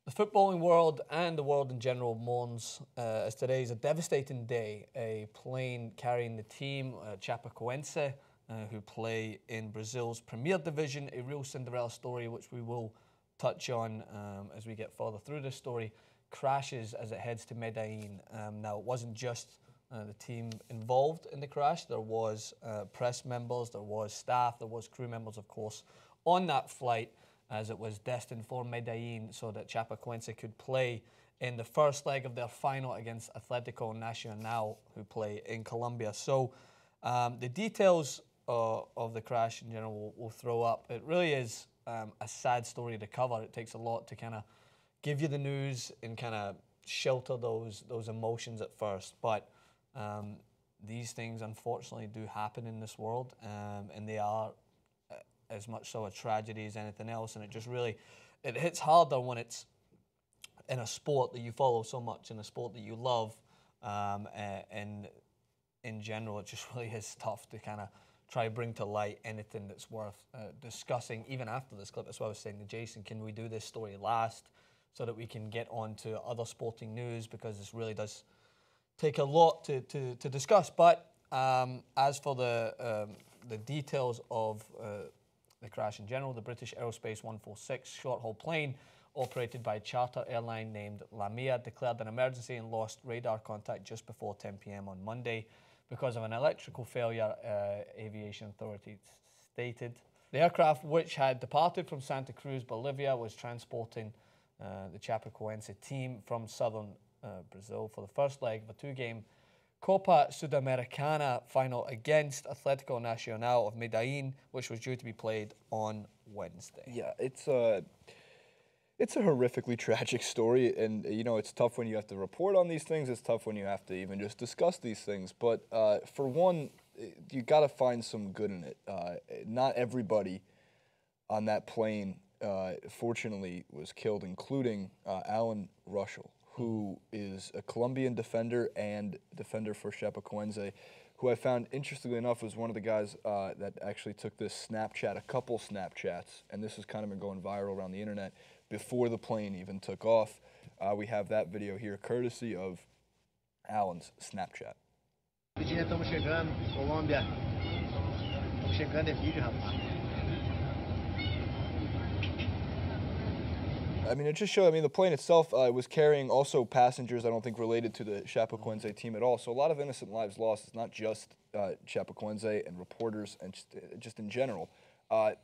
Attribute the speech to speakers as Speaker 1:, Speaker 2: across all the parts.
Speaker 1: The footballing world and the world in general mourns as today is a devastating day. A plane carrying the team, Chapecoense, who play in Brazil's Premier Division, a real Cinderella story which we will touch on as we get further through this story, crashes as it heads to Medellin. Now, it wasn't just the team involved in the crash. There was press members, there was staff, there was crew members, of course, on that flight, as it was destined for Medellin so that Chapecoense could play in the first leg of their final against Atletico Nacional, who play in Colombia. So the details of the crash in general we'll throw up. It really is a sad story to cover. It takes a lot to kind of give you the news and kind of shelter those emotions at first. But these things, unfortunately, do happen in this world, and they are as much so a tragedy as anything else, and it just really, it hits harder when it's in a sport that you follow so much, in a sport that you love, and in general, it just really is tough to kind of try to bring to light anything that's worth discussing, even after this clip. That's why I was saying to Jason, can we do this story last so that we can get on to other sporting news, because this really does take a lot to discuss. But as for the details of the crash in general, the British Aerospace 146 short-haul plane operated by a charter airline named Lamia declared an emergency and lost radar contact just before 10 p.m. on Monday because of an electrical failure, aviation authorities stated. The aircraft, which had departed from Santa Cruz, Bolivia, was transporting the Chapecoense team from southern Brazil for the first leg of a two-game Copa Sudamericana final against Atletico Nacional of Medellin, which was due to be played on Wednesday.
Speaker 2: Yeah, it's a horrifically tragic story, and you know, it's tough when you have to report on these things. It's tough when you have to even just discuss these things. But for one, you got to find some good in it. Not everybody on that plane, fortunately, was killed, including Alan Rushel, who is a Columbian defender and defender for Chapecoense, who I found, interestingly enough, was one of the guys that actually took this Snapchat, a couple Snapchats, and this has kind of been going viral around the internet, before the plane even took off. We have that video here, courtesy of Alan's Snapchat.
Speaker 3: Virginia, estamos chegando, Colômbia. Estamos chegando, é vídeo, rapaz.
Speaker 2: I mean, it just showed, the plane itself was carrying also passengers, I don't think, related to the Chapecoense team at all. So a lot of innocent lives lost. It's not just Chapecoense and reporters and just in general,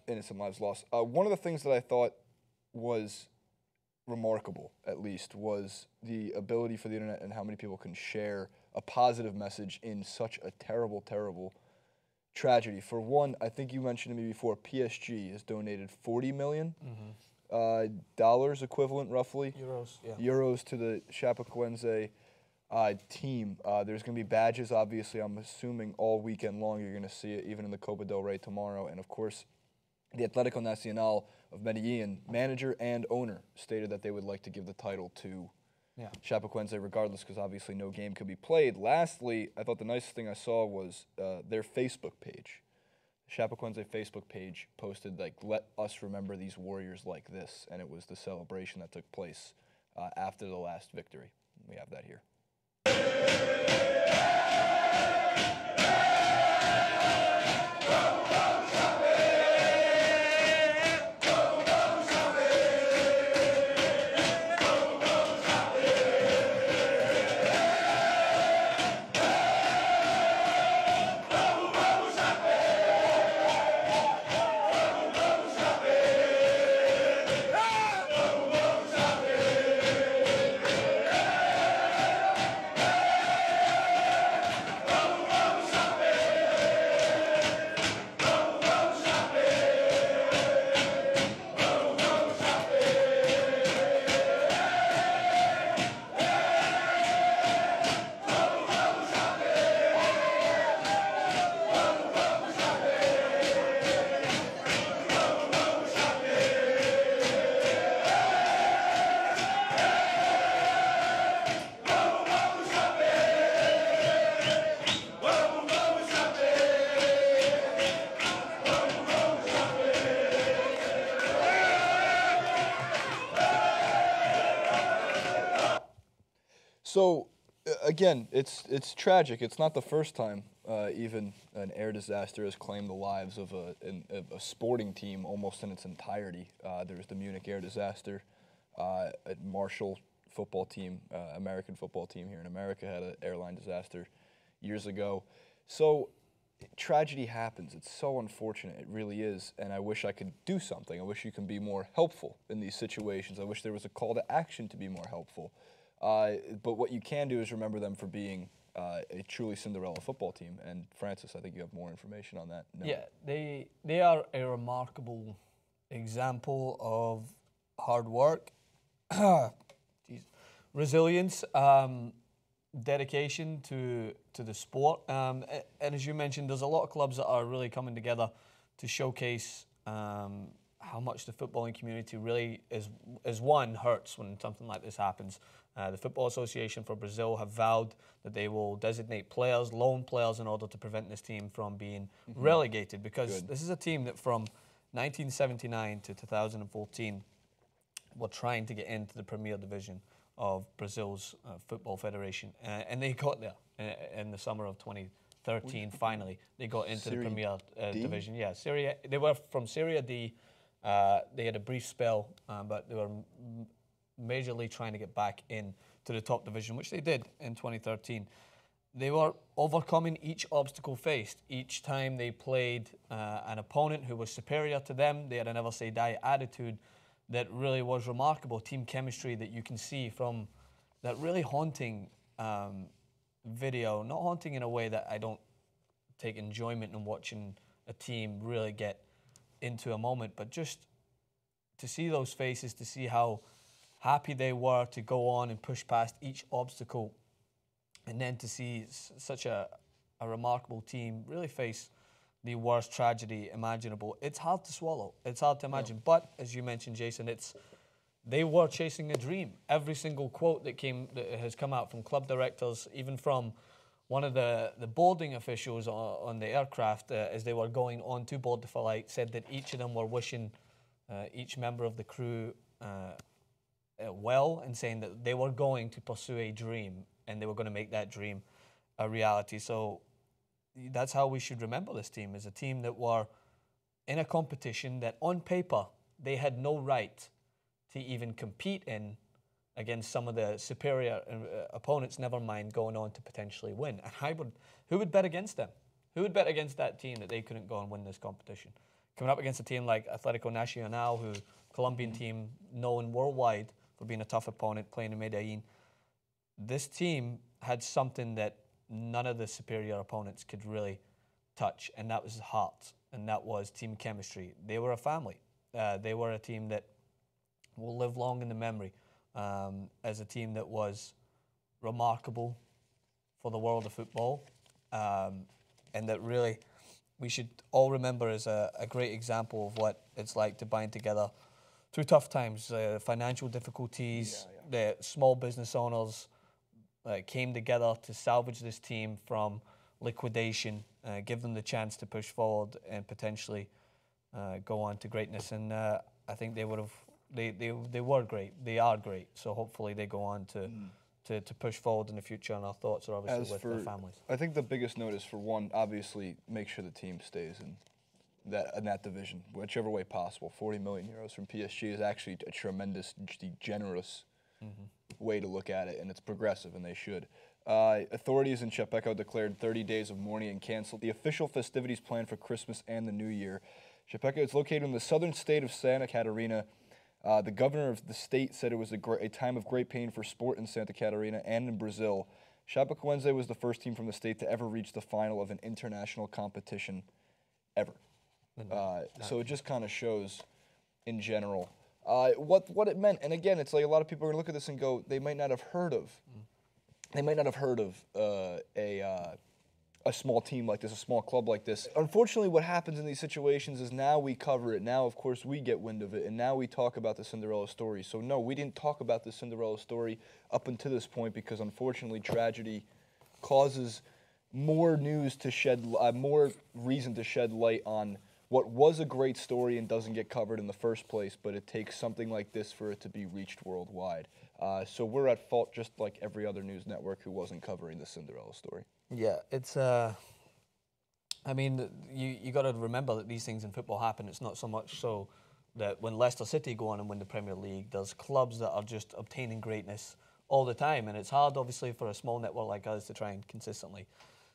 Speaker 2: innocent lives lost. One of the things that I thought was remarkable, at least, was the ability for the internet and how many people can share a positive message in such a terrible, terrible tragedy. For one, I think you mentioned to me before, PSG has donated $40 million. Dollars equivalent, roughly.
Speaker 1: Euros, yeah.
Speaker 2: Euros to the Chapecoense team. There's going to be badges, obviously, I'm assuming all weekend long. You're going to see it even in the Copa del Rey tomorrow. And, of course, the Atletico Nacional of Medellin, manager and owner, stated that they would like to give the title to Chapecoense regardless, because obviously no game could be played. Lastly, I thought the nicest thing I saw was their Facebook page. Chapecoense Facebook page posted, like, let us remember these warriors like this, and it was the celebration that took place after the last victory. We have that here. So, again, it's tragic. It's not the first time even an air disaster has claimed the lives of a sporting team almost in its entirety. There was the Munich air disaster. A Marshall football team, American football team here in America, had an airline disaster years ago. So tragedy happens. It's so unfortunate. It really is. And I wish I could do something. I wish you can be more helpful in these situations. I wish there was a call to action to be more helpful. But what you can do is remember them for being a truly Cinderella football team. And Francis, I think you have more information on that. No.
Speaker 1: Yeah, they are a remarkable example of hard work, resilience, dedication to the sport. And as you mentioned, there's a lot of clubs that are really coming together to showcase how much the footballing community really is one, hurts when something like this happens. The Football Association for Brazil have vowed that they will designate players, loan players, in order to prevent this team from being relegated, because this is a team that from 1979 to 2014 were trying to get into the Premier Division of Brazil's Football Federation, and they got there in the summer of 2013. Finally, they got into the Premier Division. Yeah, Serie. They were from Serie D. They had a brief spell, but they were majorly trying to get back in to the top division, which they did in 2013. They were overcoming each obstacle faced. Each time they played an opponent who was superior to them, they had a never say die attitude that really was remarkable. Team chemistry that you can see from that really haunting video. Not haunting in a way that I don't take enjoyment in watching a team really get into a moment, but just to see those faces, to see how happy they were to go on and push past each obstacle, and then to see such a remarkable team really face the worst tragedy imaginable. It's hard to swallow. It's hard to imagine. But as you mentioned, Jason, they were chasing a dream. Every single quote that has come out from club directors, even from one of the boarding officials on the aircraft as they were going on to board the flight, said that each of them were wishing each member of the crew well, and saying that they were going to pursue a dream and they were going to make that dream a reality. So that's how we should remember this team, as a team that were in a competition that on paper they had no right to even compete in against some of the superior opponents, never mind going on to potentially win. And who would bet against them? Who would bet against that team that they couldn't go and win this competition? Coming up against a team like Atletico Nacional, who Colombian team known worldwide for being a tough opponent, playing in Medellin. This team had something that none of the superior opponents could really touch, and that was heart, and that was team chemistry. They were a family. They were a team that will live long in the memory as a team that was remarkable for the world of football, and that really we should all remember as a great example of what it's like to bind together through tough times, financial difficulties. The small business owners came together to salvage this team from liquidation, give them the chance to push forward and potentially go on to greatness. And I think they would have. They were great. They are great. So hopefully they go on to push forward in the future. And our thoughts are obviously with their families.
Speaker 2: I think the biggest note is, for one, obviously make sure the team stays in that division, whichever way possible. 40 million euros from PSG is actually a tremendously generous way to look at it, and it's progressive, and they should. Authorities in Chapeco declared 30 days of mourning and canceled the official festivities planned for Christmas and the New Year. Chapeco is located in the southern state of Santa Catarina. The governor of the state said it was a time of great pain for sport in Santa Catarina and in Brazil. Chapecoense was the first team from the state to ever reach the final of an international competition ever. So it just kind of shows, in general, what it meant. And again, it's like a lot of people are going to look at this and go, they might not have heard of a small team like this, a small club like this. Unfortunately, what happens in these situations is now we cover it. Now, of course, we get wind of it, and now we talk about the Cinderella story. So, no, we didn't talk about the Cinderella story up until this point because, unfortunately, tragedy causes more news to shed, more reason to shed light on what was a great story and doesn't get covered in the first place, but it takes something like this for it to be reached worldwide. So we're at fault just like every other news network who wasn't covering the Cinderella story.
Speaker 1: Yeah, it's I mean, you got to remember that these things in football happen. It's not so much so that when Leicester City go on and win the Premier League, there's clubs that are just obtaining greatness all the time. And it's hard, obviously, for a small network like us to try and consistently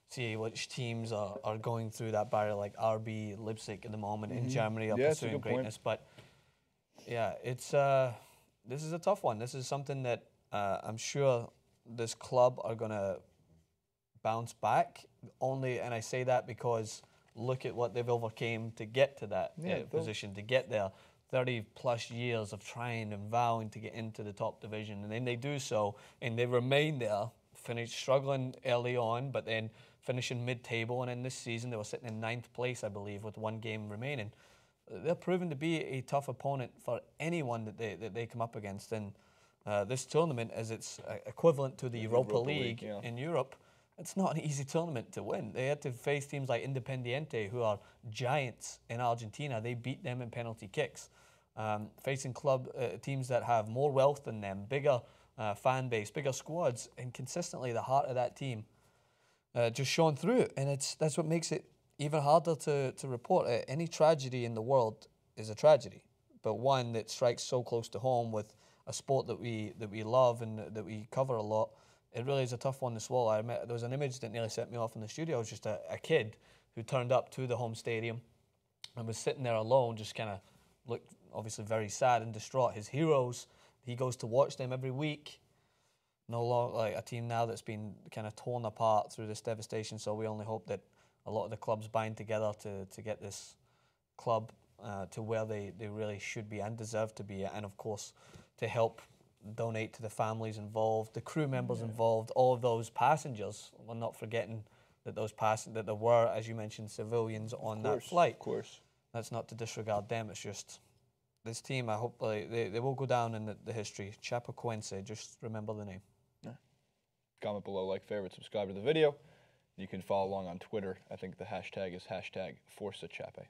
Speaker 1: see which teams are going through that barrier, like RB Leipzig at the moment in Germany are pursuing greatness. But, yeah, it's this is a tough one. This is something that I'm sure this club are going to bounce back only, and I say that because look at what they've overcame to get to that position, to get there. 30 plus years of trying and vowing to get into the top division, and then they do so and they remain there, struggling early on, but then finishing mid-table, and in this season they were sitting in 9th place, I believe, with 1 game remaining. They're proven to be a tough opponent for anyone that they come up against, and this tournament, as it's equivalent to the Europa League in Europe, it's not an easy tournament to win. They had to face teams like Independiente, who are giants in Argentina. They beat them in penalty kicks. Facing teams that have more wealth than them, bigger fan base, bigger squads, and consistently the heart of that team just shone through. And that's what makes it even harder to report. Any tragedy in the world is a tragedy, but one that strikes so close to home with a sport that we love and that we cover a lot. It really is a tough one to swallow. There was an image that nearly set me off in the studio. It was just a kid who turned up to the home stadium and was sitting there alone, just kind of looked obviously very sad and distraught. His heroes, he goes to watch them every week. No longer like a team now that's been kind of torn apart through this devastation. So we only hope that a lot of the clubs bind together to get this club to where they really should be and deserve to be, and of course to help donate to the families involved, the crew members involved, all of those passengers. We're not forgetting that that there were, as you mentioned, civilians on that flight.
Speaker 2: Of course.
Speaker 1: That's not to disregard them. It's just this team, I hope they will go down in the history. Chapecoense, just remember the name.
Speaker 2: Yeah. Comment below, like, favorite, subscribe to the video. You can follow along on Twitter. I think the hashtag is #ForzaChape.